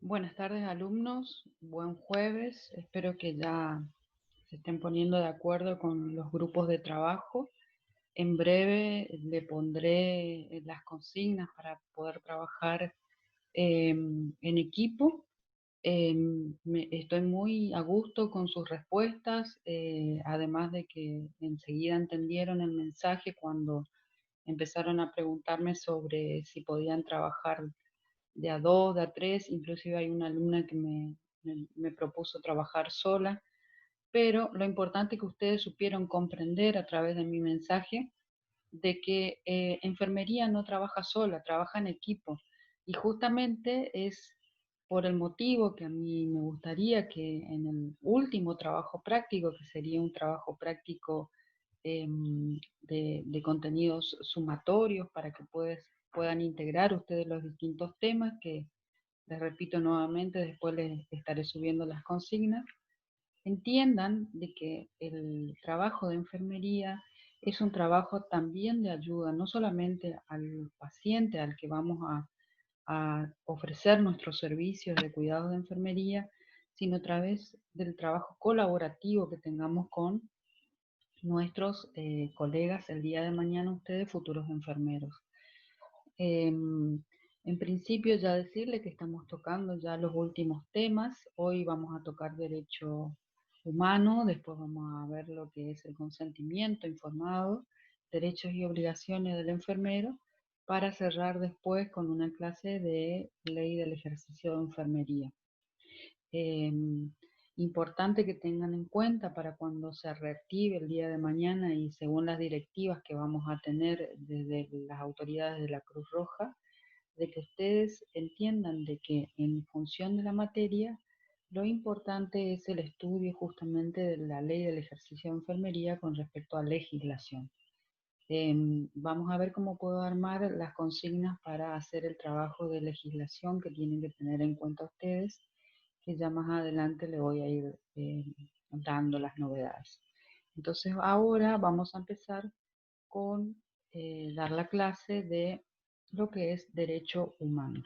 Buenas tardes, alumnos. Buen jueves. Espero que ya se estén poniendo de acuerdo con los grupos de trabajo. En breve le pondré las consignas para poder trabajar en equipo. Estoy muy a gusto con sus respuestas, además de que enseguida entendieron el mensaje cuando empezaron a preguntarme sobre si podían trabajar de a dos, de a tres, inclusive hay una alumna que me propuso trabajar sola, pero lo importante es que ustedes supieron comprender a través de mi mensaje de que enfermería no trabaja sola, trabaja en equipo. Y justamente es por el motivo que a mí me gustaría que en el último trabajo práctico, que sería un trabajo práctico de contenidos sumatorios para que puedan integrar ustedes los distintos temas que les repito nuevamente, después les estaré subiendo las consignas, entiendan de que el trabajo de enfermería es un trabajo también de ayuda, no solamente al paciente al que vamos a ofrecer nuestros servicios de cuidado de enfermería, sino a través del trabajo colaborativo que tengamos con nuestros colegas el día de mañana, ustedes futuros enfermeros. En principio ya decirle que estamos tocando ya los últimos temas. Hoy vamos a tocar derecho humano, después vamos a ver lo que es el consentimiento informado, derechos y obligaciones del enfermero, para cerrar después con una clase de ley del ejercicio de enfermería. Eh, Importante que tengan en cuenta para cuando se reactive el día de mañana y según las directivas que vamos a tener desde las autoridades de la Cruz Roja, de que ustedes entiendan de que en función de la materia, lo importante es el estudio justamente de la ley del ejercicio de enfermería con respecto a legislación. Vamos a ver cómo puedo armar las consignas para hacer el trabajo de legislación que tienen que tener en cuenta ustedes, que ya más adelante le voy a ir dando las novedades. Entonces ahora vamos a empezar con dar la clase de lo que es derecho humano.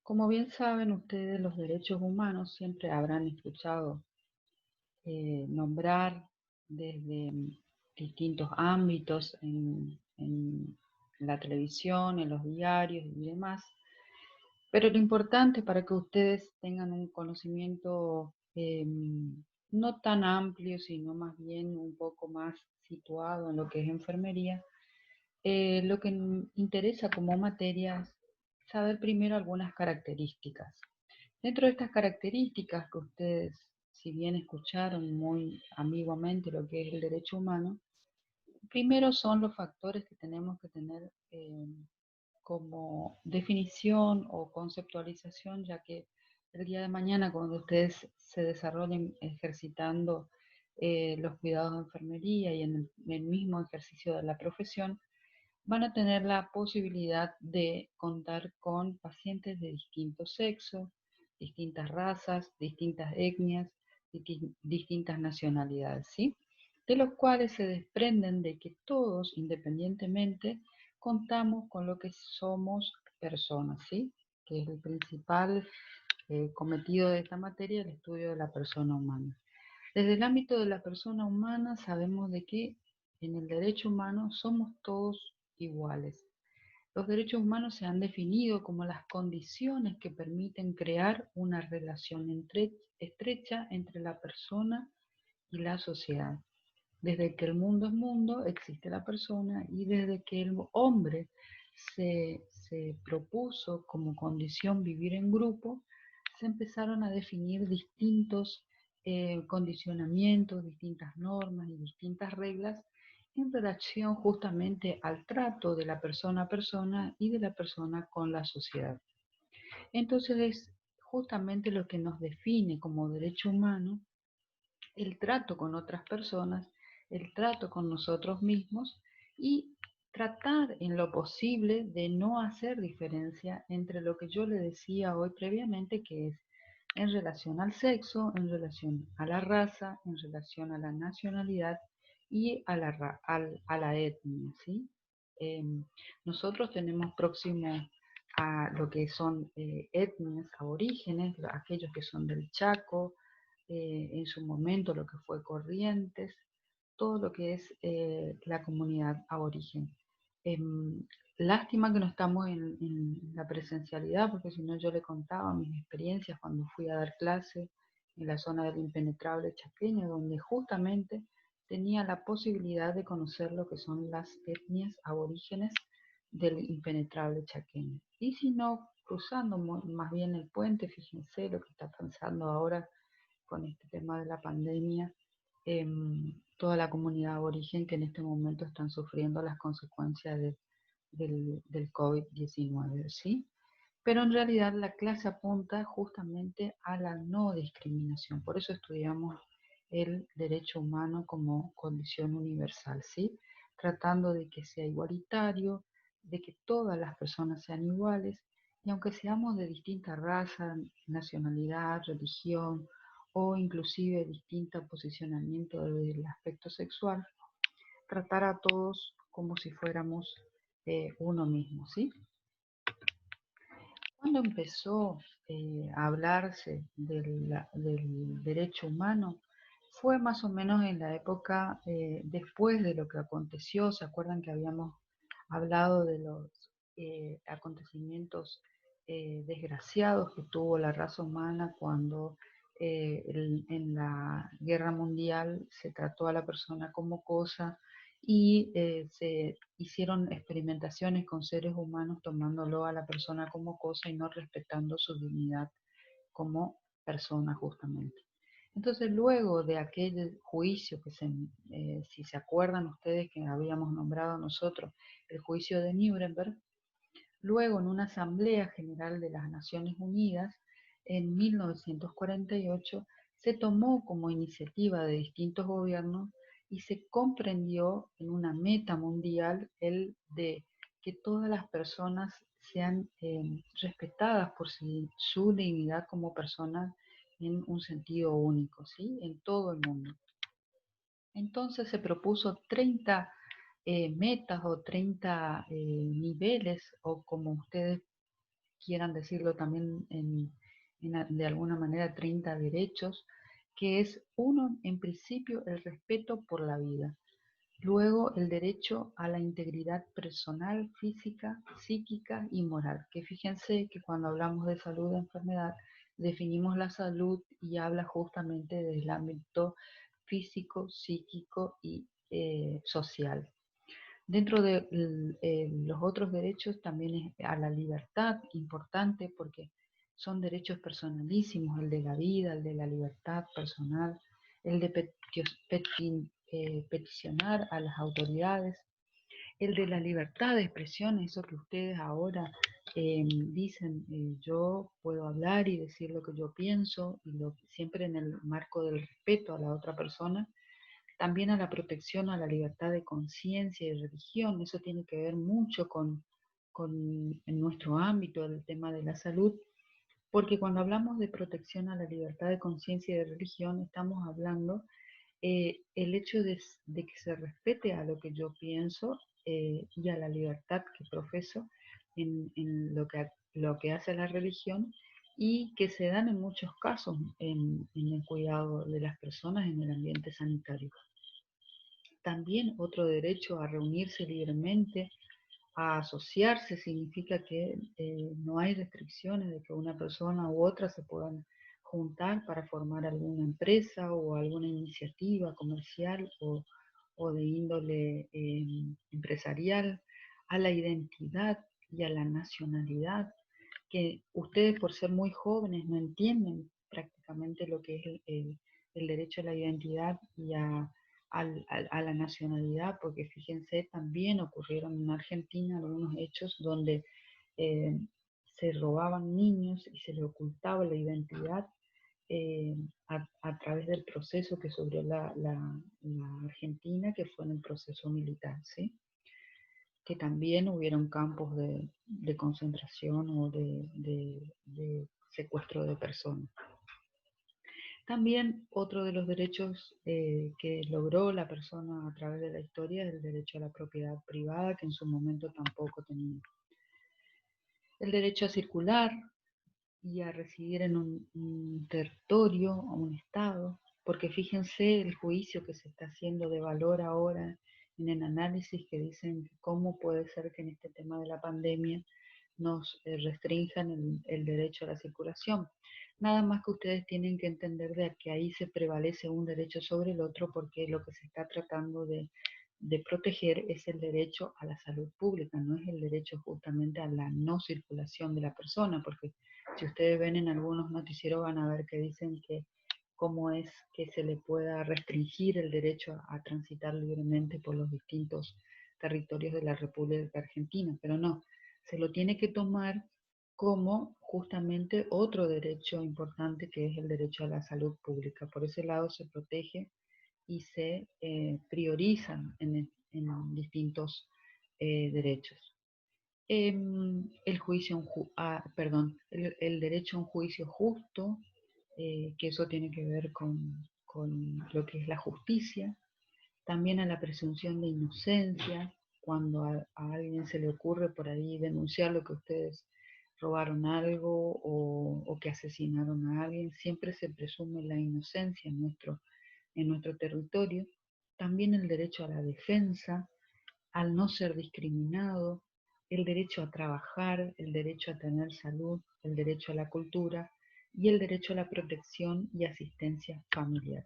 Como bien saben ustedes, los derechos humanos siempre habrán escuchado nombrar desde distintos ámbitos en la televisión, en los diarios y demás. Pero lo importante para que ustedes tengan un conocimiento no tan amplio, sino más bien un poco más situado en lo que es enfermería, lo que interesa como materia es saber primero algunas características. Dentro de estas características que ustedes, si bien escucharon muy ambiguamente lo que es el derecho humano, primero son los factores que tenemos que tener como definición o conceptualización, ya que el día de mañana cuando ustedes se desarrollen ejercitando los cuidados de enfermería y en el mismo ejercicio de la profesión, van a tener la posibilidad de contar con pacientes de distintos sexos, distintas razas, distintas etnias, distintas nacionalidades, ¿sí? De los cuales se desprenden de que todos, independientemente, contamos con lo que somos personas, ¿sí? Que es el principal cometido de esta materia, el estudio de la persona humana. Desde el ámbito de la persona humana sabemos de que en el derecho humano somos todos iguales. Los derechos humanos se han definido como las condiciones que permiten crear una relación estrecha entre la persona y la sociedad. Desde que el mundo es mundo, existe la persona y desde que el hombre se propuso como condición vivir en grupo, se empezaron a definir distintos condicionamientos, distintas normas y distintas reglas en relación justamente al trato de la persona a persona y de la persona con la sociedad. Entonces es justamente lo que nos define como derecho humano el trato con otras personas, el trato con nosotros mismos y tratar en lo posible de no hacer diferencia entre lo que yo le decía hoy previamente, que es en relación al sexo, en relación a la raza, en relación a la nacionalidad y a la etnia, ¿sí? Eh, Nosotros tenemos próximo a lo que son etnias aborígenes, aquellos que son del Chaco, en su momento lo que fue Corrientes, todo lo que es la comunidad aborigen. Em, Lástima que no estamos en la presencialidad, porque si no yo le contaba mis experiencias cuando fui a dar clase en la zona del impenetrable chaqueño, donde justamente tenía la posibilidad de conocer lo que son las etnias aborígenes del impenetrable chaqueño. Y si no, cruzando más bien el puente, fíjense lo que está pasando ahora con este tema de la pandemia, toda la comunidad aborigen que en este momento están sufriendo las consecuencias del COVID-19, ¿sí? Pero en realidad la clase apunta justamente a la no discriminación, por eso estudiamos el derecho humano como condición universal, ¿sí? Tratando de que sea igualitario, de que todas las personas sean iguales, y aunque seamos de distinta raza, nacionalidad, religión o inclusive distinto posicionamiento del aspecto sexual, tratar a todos como si fuéramos uno mismo, ¿sí? Cuando empezó a hablarse del derecho humano, fue más o menos en la época después de lo que aconteció. ¿Se acuerdan que habíamos hablado de los acontecimientos desgraciados que tuvo la raza humana cuando en la guerra mundial se trató a la persona como cosa y se hicieron experimentaciones con seres humanos tomándolo a la persona como cosa y no respetando su dignidad como persona justamente? Entonces, luego de aquel juicio si se acuerdan ustedes que habíamos nombrado nosotros, el juicio de Nuremberg, luego en una Asamblea General de las Naciones Unidas, en 1948, se tomó como iniciativa de distintos gobiernos y se comprendió en una meta mundial el de que todas las personas sean respetadas por su dignidad como personas en un sentido único, ¿sí? En todo el mundo. Entonces se propuso 30 metas o 30 niveles, o como ustedes quieran decirlo también de alguna manera, 30 derechos, que es uno, en principio, el respeto por la vida. Luego, el derecho a la integridad personal, física, psíquica y moral. Que fíjense que cuando hablamos de salud e enfermedad, definimos la salud y habla justamente del ámbito físico, psíquico y social. Dentro de los otros derechos también es a la libertad, importante porque son derechos personalísimos, el de la vida, el de la libertad personal, el de peticionar a las autoridades, el de la libertad de expresión, eso que ustedes ahora dicen, yo puedo hablar y decir lo que yo pienso, siempre en el marco del respeto a la otra persona. También a la protección a la libertad de conciencia y religión. Eso tiene que ver mucho en nuestro ámbito, el tema de la salud, porque cuando hablamos de protección a la libertad de conciencia y de religión, estamos hablando el hecho de que se respete a lo que yo pienso y a la libertad que profeso en lo que hace la religión, y que se dan en muchos casos en el cuidado de las personas en el ambiente sanitario. También otro derecho a reunirse libremente, a asociarse, significa que no hay restricciones de que una persona u otra se puedan juntar para formar alguna empresa o alguna iniciativa comercial o de índole empresarial, a la identidad y a la nacionalidad, que ustedes por ser muy jóvenes no entienden prácticamente lo que es el derecho a la identidad y a la nacionalidad, porque fíjense, también ocurrieron en Argentina algunos hechos donde eh, se robaban niños y se les ocultaba la identidad a través del proceso que sufrió la Argentina, que fue en el proceso militar, ¿sí? Que también hubieron campos de concentración o de secuestro de personas. También otro de los derechos que logró la persona a través de la historia es el derecho a la propiedad privada, que en su momento tampoco tenía. el derecho a circular y a residir en un territorio o un estado, porque fíjense el juicio que se está haciendo de valor ahora en el análisis que dicen cómo puede ser que en este tema de la pandemia nos restrinjan el derecho a la circulación. Nada más que ustedes tienen que entender de que ahí se prevalece un derecho sobre el otro porque lo que se está tratando de proteger es el derecho a la salud pública, no es el derecho justamente a la no circulación de la persona, porque si ustedes ven en algunos noticieros van a ver que dicen que cómo es que se le pueda restringir el derecho a transitar libremente por los distintos territorios de la República Argentina, pero no, se lo tiene que tomar como justamente otro derecho importante que es el derecho a la salud pública. Por ese lado se protege y se priorizan en distintos derechos. El juicio, el derecho a un juicio justo, que eso tiene que ver con lo que es la justicia, también a la presunción de inocencia, cuando a alguien se le ocurre por ahí denunciar lo que ustedes robaron algo o que asesinaron a alguien, siempre se presume la inocencia en nuestro territorio. También el derecho a la defensa, al no ser discriminado, el derecho a trabajar, el derecho a tener salud, el derecho a la cultura y el derecho a la protección y asistencia familiar.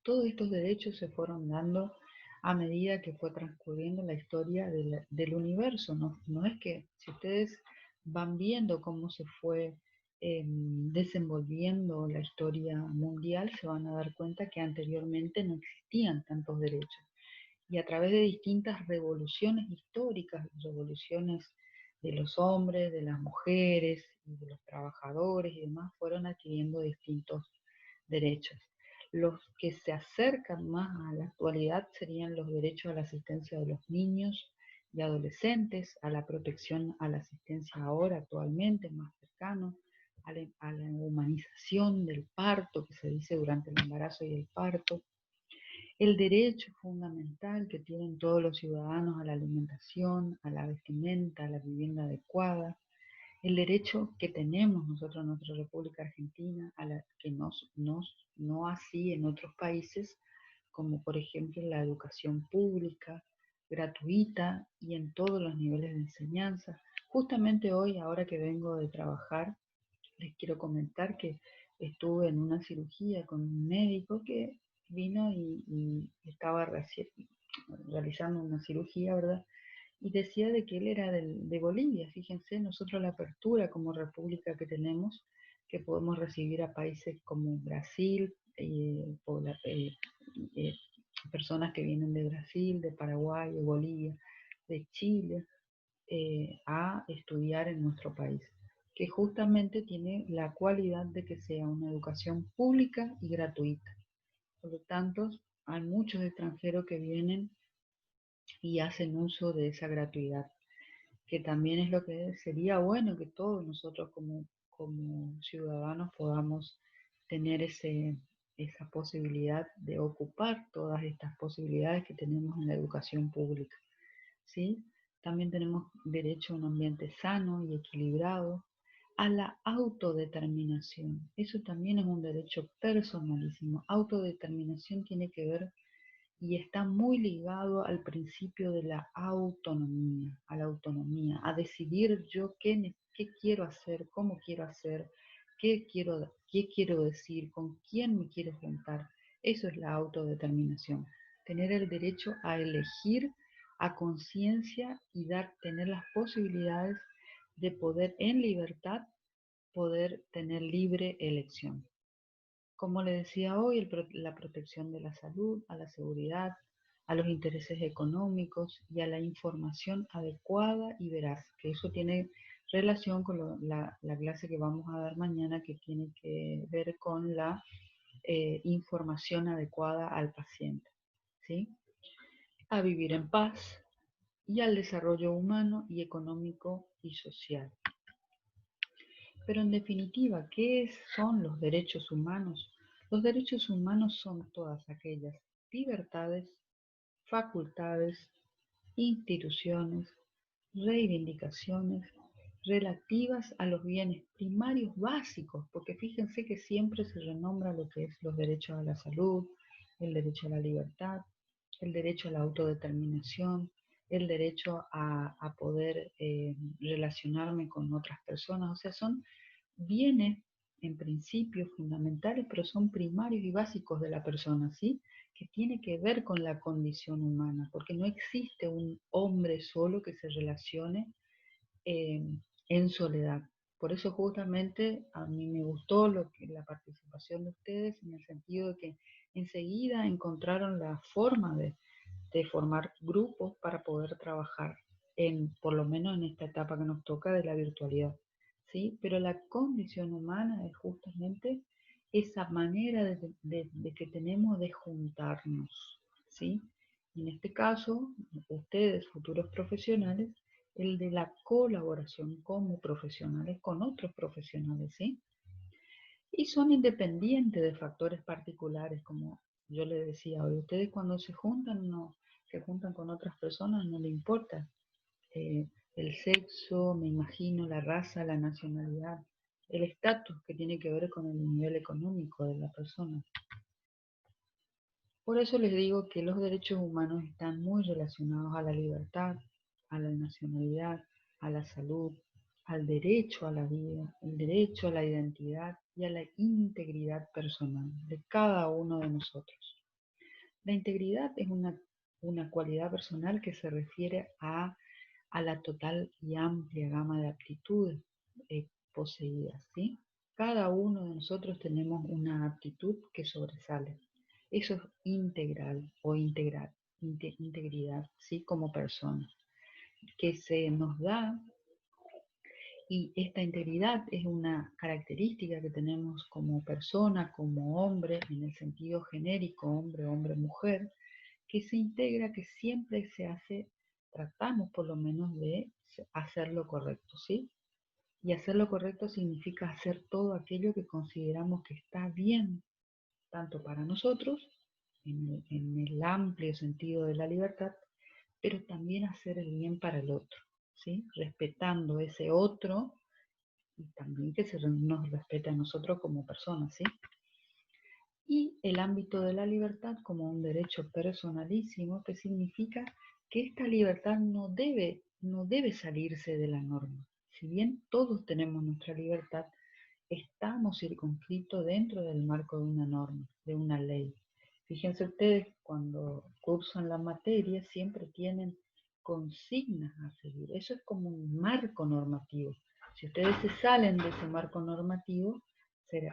Todos estos derechos se fueron dando a medida que fue transcurriendo la historia del universo. No, no es que si ustedes van viendo cómo se fue desenvolviendo la historia mundial, se van a dar cuenta que anteriormente no existían tantos derechos y a través de distintas revoluciones históricas, revoluciones de los hombres, de las mujeres, de los trabajadores y demás, fueron adquiriendo distintos derechos. Los que se acercan más a la actualidad serían los derechos a la asistencia de los niños y adolescentes, a la protección a la asistencia ahora, actualmente, más cercano, a la humanización del parto, que se dice durante el embarazo y el parto, el derecho fundamental que tienen todos los ciudadanos a la alimentación, a la vestimenta, a la vivienda adecuada, el derecho que tenemos nosotros en nuestra República Argentina, a la que no así en otros países, como por ejemplo la educación pública, gratuita y en todos los niveles de enseñanza. Justamente hoy, ahora que vengo de trabajar, les quiero comentar que estuve en una cirugía con un médico que vino y estaba realizando una cirugía, ¿verdad? Y decía de que él era de Bolivia. Fíjense, nosotros la apertura como república que tenemos, que podemos recibir a países como Brasil, eh, personas que vienen de Brasil, de Paraguay, de Bolivia, de Chile, a estudiar en nuestro país, que justamente tiene la cualidad de que sea una educación pública y gratuita. Por lo tanto, hay muchos extranjeros que vienen y hacen uso de esa gratuidad, que también es lo que sería bueno que todos nosotros como ciudadanos podamos tener esa posibilidad de ocupar todas estas posibilidades que tenemos en la educación pública. ¿Sí? También tenemos derecho a un ambiente sano y equilibrado, a la autodeterminación. Eso también es un derecho personalísimo. Autodeterminación tiene que ver y está muy ligado al principio de la autonomía, a la autonomía, a decidir yo qué quiero hacer, cómo quiero hacer, qué quiero decir, con quién me quiero juntar. Eso es la autodeterminación, tener el derecho a elegir a conciencia y tener las posibilidades de poder en libertad poder tener libre elección. Como le decía hoy, la protección de la salud, a la seguridad, a los intereses económicos y a la información adecuada y veraz, que eso tiene relación con la clase que vamos a dar mañana, que tiene que ver con la información adecuada al paciente, ¿sí? A vivir en paz y al desarrollo humano y económico y social. Pero en definitiva, ¿qué son los derechos humanos? Los derechos humanos son todas aquellas libertades, facultades, instituciones, reivindicaciones relativas a los bienes primarios básicos, porque fíjense que siempre se renombra lo que es los derechos a la salud, el derecho a la libertad, el derecho a la autodeterminación, el derecho a poder relacionarme con otras personas. O sea, son bienes en principio fundamentales, pero son primarios y básicos de la persona, ¿sí? Que tiene que ver con la condición humana, porque no existe un hombre solo que se relacione eh, en soledad. Por eso justamente a mí me gustó la participación de ustedes en el sentido de que enseguida encontraron la forma de formar grupos para poder trabajar por lo menos en esta etapa que nos toca de la virtualidad, ¿sí? Pero la condición humana es justamente esa manera de que tenemos de juntarnos, ¿sí? En este caso, ustedes, futuros profesionales, el de la colaboración como profesionales con otros profesionales, ¿sí? Y son independientes de factores particulares, como yo les decía hoy. Ustedes cuando se juntan, no se juntan con otras personas, no le importa eh, el sexo, me imagino, la raza, la nacionalidad, el estatus que tiene que ver con el nivel económico de la persona. Por eso les digo que los derechos humanos están muy relacionados a la libertad, a la nacionalidad, a la salud, al derecho a la vida, el derecho a la identidad y a la integridad personal de cada uno de nosotros. La integridad es una cualidad personal que se refiere a la total y amplia gama de aptitudes poseídas, ¿sí? Cada uno de nosotros tenemos una aptitud que sobresale. Eso es integral o integridad, ¿sí? Como persona, que se nos da, y esta integridad es una característica que tenemos como persona, como hombre, en el sentido genérico, hombre, hombre, mujer, que se integra, que siempre se hace, tratamos por lo menos de hacer lo correcto, ¿sí? Y hacer lo correcto significa hacer todo aquello que consideramos que está bien, tanto para nosotros, en el amplio sentido de la libertad, pero también hacer el bien para el otro, ¿sí? Respetando ese otro y también que se nos respete a nosotros como personas, ¿sí? Y el ámbito de la libertad como un derecho personalísimo, que significa que esta libertad no debe salirse de la norma. Si bien todos tenemos nuestra libertad, estamos circunscritos dentro del marco de una norma, de una ley. Fíjense ustedes, cuando cursan la materia, siempre tienen consignas a seguir. Eso es como un marco normativo. Si ustedes se salen de ese marco normativo,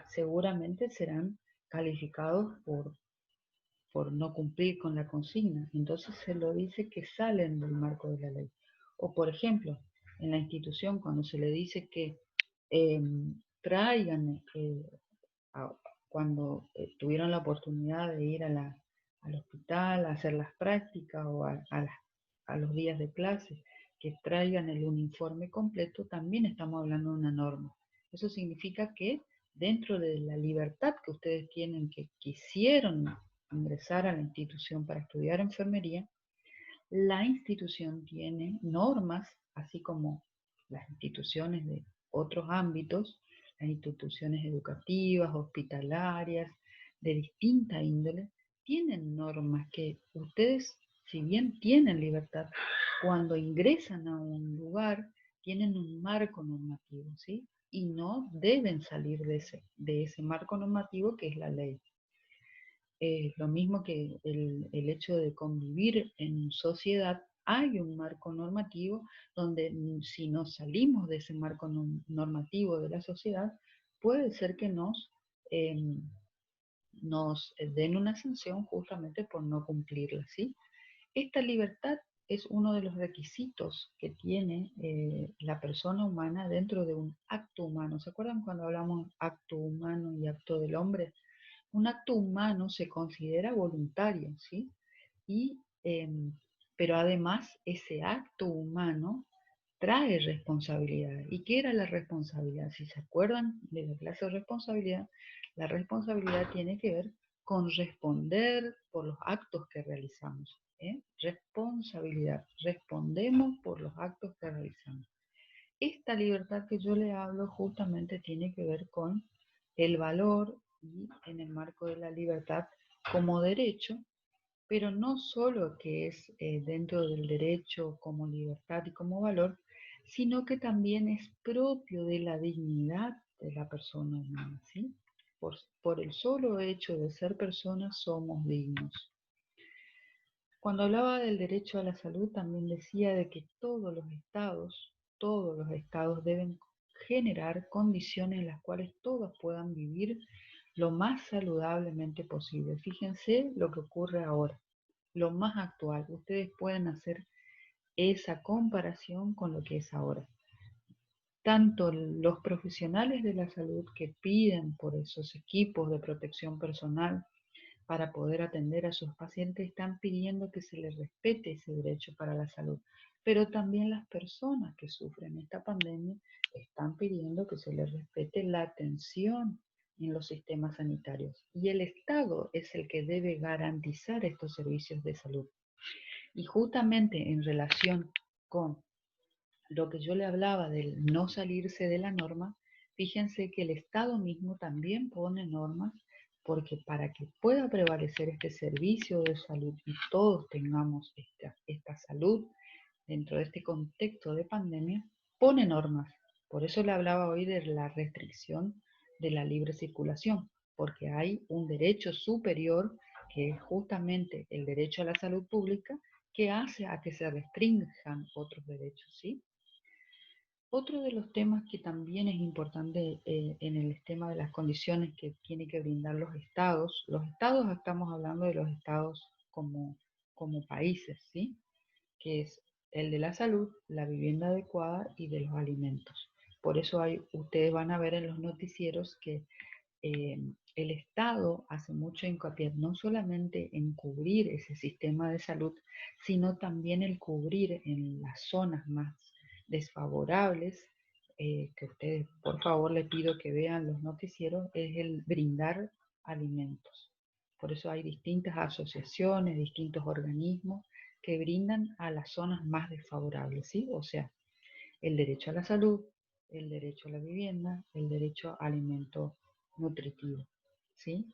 seguramente serán calificados por no cumplir con la consigna. Entonces se lo dice que salen del marco de la ley. O por ejemplo, en la institución, cuando se le dice que eh, traigan, a- cuando tuvieron la oportunidad de ir al hospital a hacer las prácticas o a los días de clase, que traigan el uniforme completo, también estamos hablando de una norma. Eso significa que dentro de la libertad que ustedes tienen, que quisieron ingresar a la institución para estudiar enfermería, la institución tiene normas, así como las instituciones de otros ámbitos, las instituciones educativas, hospitalarias, de distinta índole, tienen normas que ustedes, si bien tienen libertad, cuando ingresan a un lugar, tienen un marco normativo, ¿sí? Y no deben salir de ese marco normativo que es la ley. Lo mismo que el hecho de convivir en sociedad, hay un marco normativo donde si nos salimos de ese marco normativo de la sociedad, puede ser que nos den una sanción justamente por no cumplirla, ¿sí? Esta libertad es uno de los requisitos que tiene la persona humana dentro de un acto humano. ¿Se acuerdan cuando hablamos acto humano y acto del hombre? Un acto humano se considera voluntario, ¿sí? Y, pero además ese acto humano trae responsabilidad. ¿Y qué era la responsabilidad? Si se acuerdan de la clase de responsabilidad, la responsabilidad tiene que ver con responder por los actos que realizamos. ¿Eh? Responsabilidad. Respondemos por los actos que realizamos. esta libertad que yo le hablo justamente tiene que ver con el valor y en el marco de la libertad como derecho, pero no solo que es dentro del derecho como libertad y como valor, sino que también es propio de la dignidad de la persona humana, ¿sí? Por el solo hecho de ser personas somos dignos. Cuando hablaba del derecho a la salud, también decía de que todos los estados deben generar condiciones en las cuales todos puedan vivir lo más saludablemente posible. Fíjense lo que ocurre ahora, lo más actual. Ustedes pueden hacer esa comparación con lo que es ahora. Tanto los profesionales de la salud que piden por esos equipos de protección personal para poder atender a sus pacientes están pidiendo que se les respete ese derecho para la salud. Pero también las personas que sufren esta pandemia están pidiendo que se les respete la atención en los sistemas sanitarios. Y el Estado es el que debe garantizar estos servicios de salud. Y justamente en relación con lo que yo le hablaba del no salirse de la norma, fíjense que el Estado mismo también pone normas porque para que pueda prevalecer este servicio de salud y todos tengamos esta salud dentro de este contexto de pandemia, pone normas. Por eso le hablaba hoy de la restricción de la libre circulación, porque hay un derecho superior que es justamente el derecho a la salud pública que hace a que se restrinjan otros derechos, ¿sí? Otro de los temas que también es importante en el tema de las condiciones que tienen que brindar los estados estamos hablando de los estados como países, ¿sí? Que es el de la salud, la vivienda adecuada y de los alimentos. Por eso ustedes van a ver en los noticieros que eh, el Estado hace mucho hincapié no solamente en cubrir ese sistema de salud, sino también el cubrir en las zonas más desfavorables, que ustedes por favor les pido que vean los noticieros, es el brindar alimentos. Por eso hay distintas asociaciones, distintos organismos que brindan a las zonas más desfavorables, ¿sí? O sea, el derecho a la salud, el derecho a la vivienda, el derecho a alimento nutritivo, ¿sí?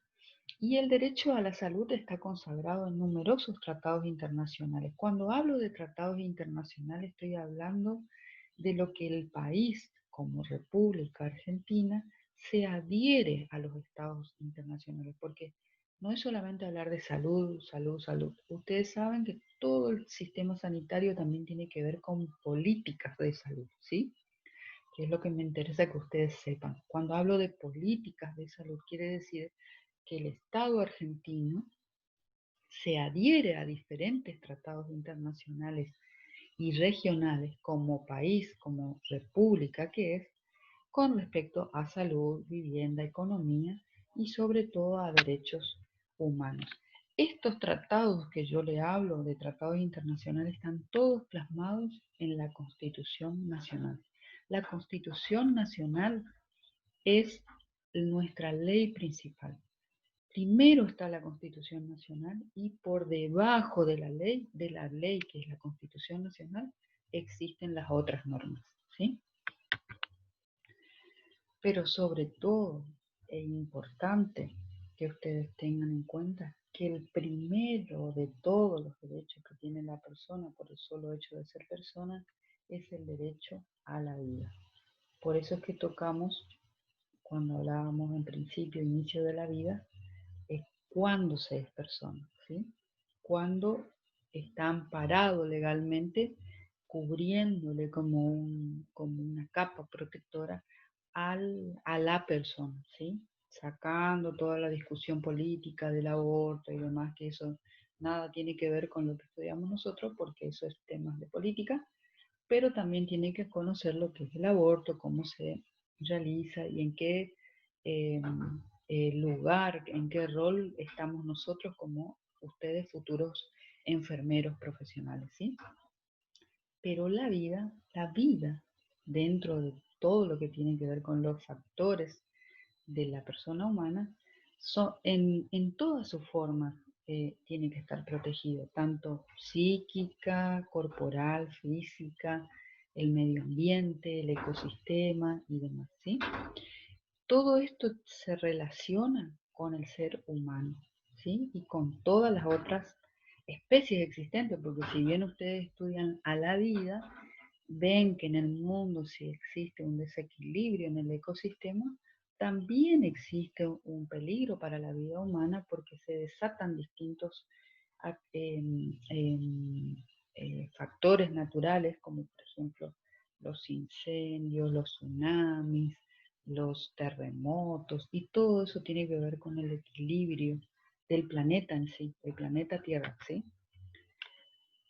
Y el derecho a la salud está consagrado en numerosos tratados internacionales. Cuando hablo de tratados internacionales estoy hablando de lo que el país, como República Argentina, se adhiere a los tratados internacionales, porque no es solamente hablar de salud, salud, salud. Ustedes saben que todo el sistema sanitario también tiene que ver con políticas de salud, ¿sí? Que es lo que me interesa que ustedes sepan. Cuando hablo de políticas de salud, quiere decir que el Estado argentino se adhiere a diferentes tratados internacionales y regionales como país, como república que es, con respecto a salud, vivienda, economía y sobre todo a derechos humanos. Estos tratados que yo le hablo de tratados internacionales están todos plasmados en la Constitución Nacional. La Constitución Nacional es nuestra ley principal. Primero está la Constitución Nacional y por debajo de la ley que es la Constitución Nacional, existen las otras normas, ¿sí? Pero sobre todo es importante que ustedes tengan en cuenta que el primero de todos los derechos que tiene la persona por el solo hecho de ser persona es el derecho a la vida. Por eso es que tocamos, cuando hablábamos en principio, inicio de la vida, es cuando se es persona, ¿sí? Cuando está amparado legalmente, cubriéndole como una capa protectora a la persona, ¿sí? Sacando toda la discusión política del aborto y demás, que eso nada tiene que ver con lo que estudiamos nosotros, porque eso es temas de política, pero también tiene que conocer lo que es el aborto, cómo se realiza y en qué eh, lugar, en qué rol estamos nosotros como ustedes futuros enfermeros profesionales, ¿sí? Pero la vida dentro de todo lo que tiene que ver con los factores de la persona humana, en toda su forma tiene que estar protegido, tanto psíquica, corporal, física, el medio ambiente, el ecosistema y demás, ¿sí? Todo esto se relaciona con el ser humano, ¿sí? Y con todas las otras especies existentes, porque si bien ustedes estudian a la vida, ven que en el mundo si existe un desequilibrio en el ecosistema, también existe un peligro para la vida humana porque se desatan distintos factores naturales, como por ejemplo los incendios, los tsunamis, los terremotos, y todo eso tiene que ver con el equilibrio del planeta en sí, el planeta Tierra, ¿sí?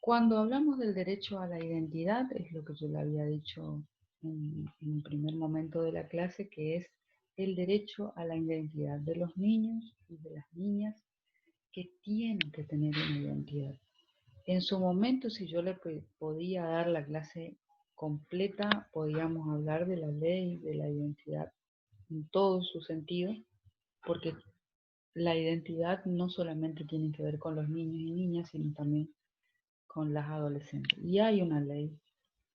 Cuando hablamos del derecho a la identidad, es lo que yo le había dicho en un primer momento de la clase, que es el derecho a la identidad de los niños y de las niñas que tienen que tener una identidad. En su momento, si yo le podía dar la clase completa, podíamos hablar de la ley de la identidad en todo su sentido, porque la identidad no solamente tiene que ver con los niños y niñas, sino también con las adolescentes. Y hay una ley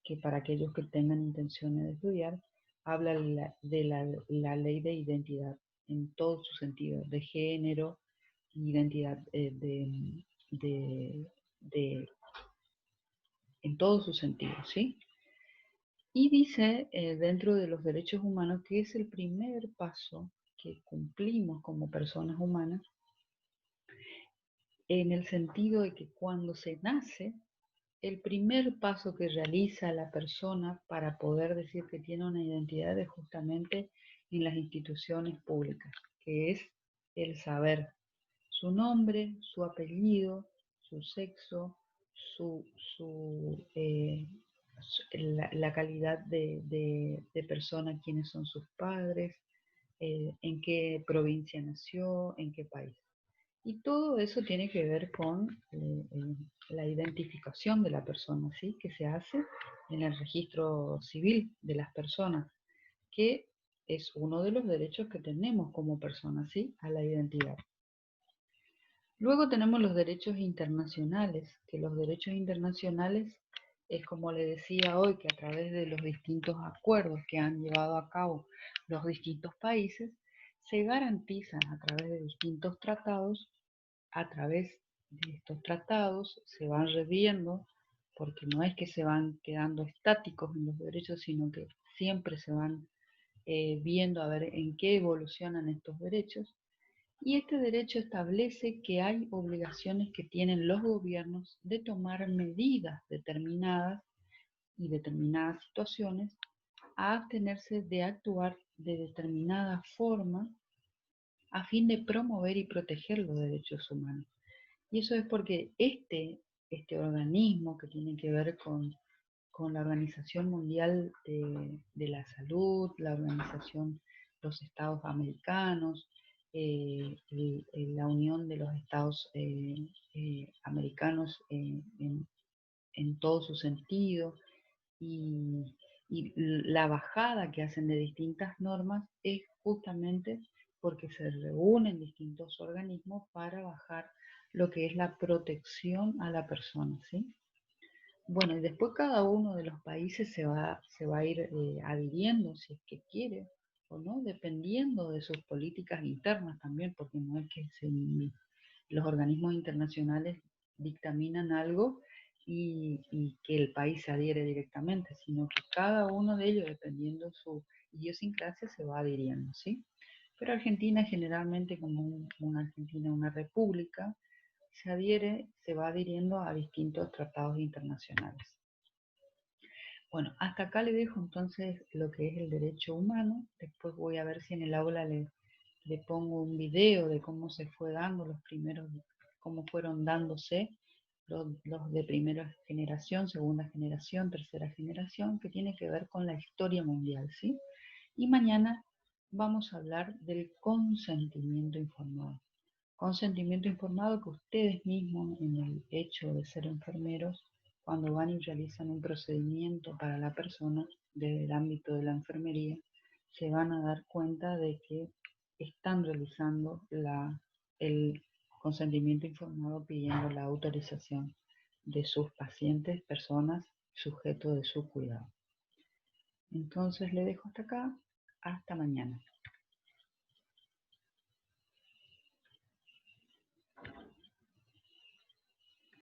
que para aquellos que tengan intenciones de estudiar, habla la ley de identidad en todo su sentido, de género, identidad de, de en todo su sentido, ¿sí? Y dice dentro de los derechos humanos que es el primer paso que cumplimos como personas humanas en el sentido de que cuando se nace, el primer paso que realiza la persona para poder decir que tiene una identidad es justamente en las instituciones públicas, que es el saber su nombre, su apellido, su sexo, su, su, la calidad de persona, quiénes son sus padres, en qué provincia nació, en qué país. Y todo eso tiene que ver con la identificación de la persona, ¿sí? Que se hace en el registro civil de las personas, que es uno de los derechos que tenemos como personas, ¿sí? A la identidad. Luego tenemos los derechos internacionales, que los derechos internacionales es como le decía hoy, que a través de los distintos acuerdos que han llevado a cabo los distintos países, se garantizan a través de distintos tratados. A través de estos tratados se van reviendo, porque no es que se van quedando estáticos en los derechos, sino que siempre se van viendo a ver en qué evolucionan estos derechos. Y este derecho establece que hay obligaciones que tienen los gobiernos de tomar medidas determinadas y determinadas situaciones a abstenerse de actuar de determinada forma a fin de promover y proteger los derechos humanos. Y eso es porque este organismo que tiene que ver con la Organización Mundial de la Salud, la Organización de los Estados Americanos, la Unión de los Estados Americanos en todo su sentido, y, y la bajada que hacen de distintas normas es justamente porque se reúnen distintos organismos para bajar lo que es la protección a la persona, ¿sí? Bueno, y después cada uno de los países se va a ir adhiriendo si es que quiere o no, dependiendo de sus políticas internas también, porque no es que los organismos internacionales dictaminan algo y que el país se adhiere directamente, sino que cada uno de ellos, dependiendo de su idiosincrasia, se va adhiriendo, ¿sí? Pero Argentina generalmente como una Argentina, una república, se va adhiriendo a distintos tratados internacionales. Bueno, hasta acá le dejo entonces lo que es el derecho humano. Después voy a ver si en el aula le pongo un video de cómo se fue dando los primeros, cómo fueron dándose los de primera generación, segunda generación, tercera generación, que tiene que ver con la historia mundial, ¿sí? Y mañana vamos a hablar del consentimiento informado. Consentimiento informado que ustedes mismos en el hecho de ser enfermeros, cuando van y realizan un procedimiento para la persona desde el ámbito de la enfermería, se van a dar cuenta de que están realizando el consentimiento informado pidiendo la autorización de sus pacientes, personas sujeto de su cuidado. Entonces le dejo hasta acá, hasta mañana.